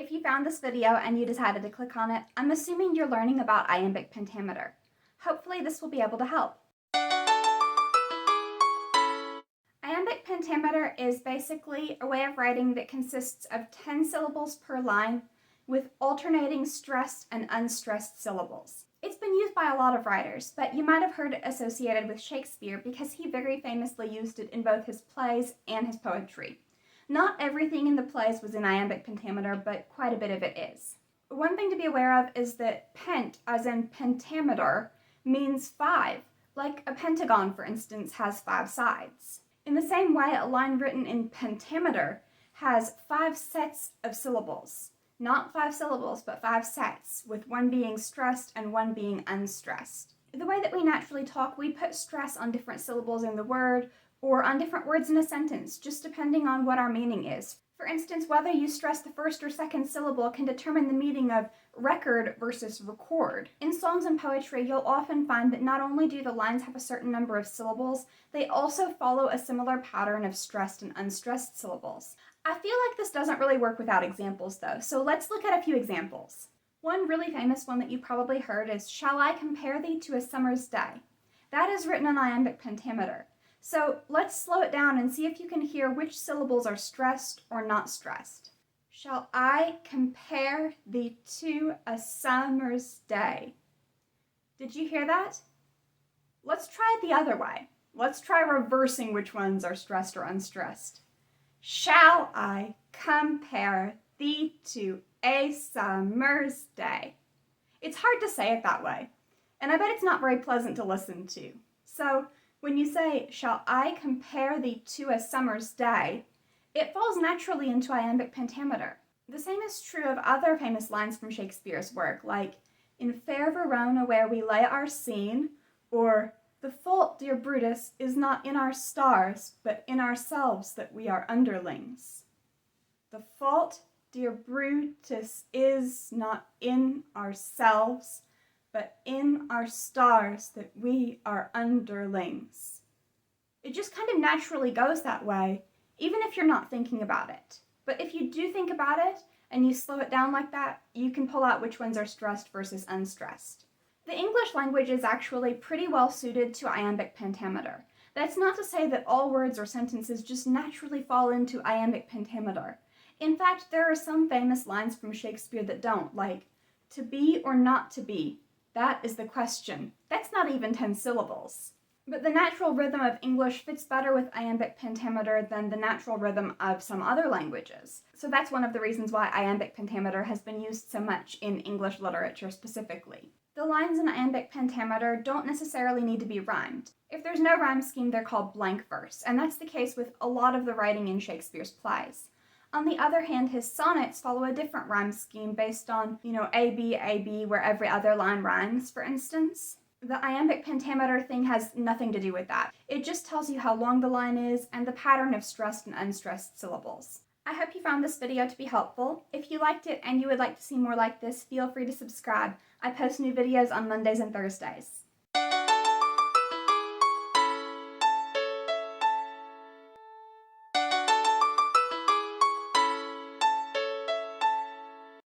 If you found this video and you decided to click on it, I'm assuming you're learning about iambic pentameter. Hopefully this will be able to help. Iambic pentameter is basically a way of writing that consists of 10 syllables per line with alternating stressed and unstressed syllables. It's been used by a lot of writers, but you might have heard it associated with Shakespeare because he very famously used it in both his plays and his poetry. Not everything in the plays was in iambic pentameter, but quite a bit of it is. One thing to be aware of is that pent, as in pentameter, means 5. Like a pentagon, for instance, has 5 sides. In the same way, a line written in pentameter has 5 sets of syllables. Not 5 syllables, but 5 sets, with one being stressed and one being unstressed. The way that we naturally talk, we put stress on different syllables in the word, or on different words in a sentence, just depending on what our meaning is. For instance, whether you stress the first or second syllable can determine the meaning of record versus record. In songs and poetry, you'll often find that not only do the lines have a certain number of syllables, they also follow a similar pattern of stressed and unstressed syllables. I feel like this doesn't really work without examples though, so let's look at a few examples. One really famous one that you probably heard is, "Shall I compare thee to a summer's day?" That is written in iambic pentameter. So let's slow it down and see if you can hear which syllables are stressed or not stressed. Shall I compare thee to a summer's day? Did you hear that? Let's try it the other way. Let's try reversing which ones are stressed or unstressed. Shall I compare thee to a summer's day? It's hard to say it that way, and I bet it's not very pleasant to listen to. So when you say, "Shall I compare thee to a summer's day?" it falls naturally into iambic pentameter. The same is true of other famous lines from Shakespeare's work, like, "In fair Verona where we lay our scene," or, "The fault, dear Brutus, is not in our stars, but in ourselves that we are underlings." The fault, dear Brutus, is not in ourselves, but in our stars that we are underlings. It just kind of naturally goes that way, even if you're not thinking about it. But if you do think about it, and you slow it down like that, you can pull out which ones are stressed versus unstressed. The English language is actually pretty well suited to iambic pentameter. That's not to say that all words or sentences just naturally fall into iambic pentameter. In fact, there are some famous lines from Shakespeare that don't, like, "To be or not to be? That is the question." That's not even 10 syllables. But the natural rhythm of English fits better with iambic pentameter than the natural rhythm of some other languages. So that's one of the reasons why iambic pentameter has been used so much in English literature specifically. The lines in iambic pentameter don't necessarily need to be rhymed. If there's no rhyme scheme, they're called blank verse, and that's the case with a lot of the writing in Shakespeare's plays. On the other hand, his sonnets follow a different rhyme scheme based on, A, B, where every other line rhymes, for instance. The iambic pentameter thing has nothing to do with that. It just tells you how long the line is and the pattern of stressed and unstressed syllables. I hope you found this video to be helpful. If you liked it and you would like to see more like this, feel free to subscribe. I post new videos on Mondays and Thursdays.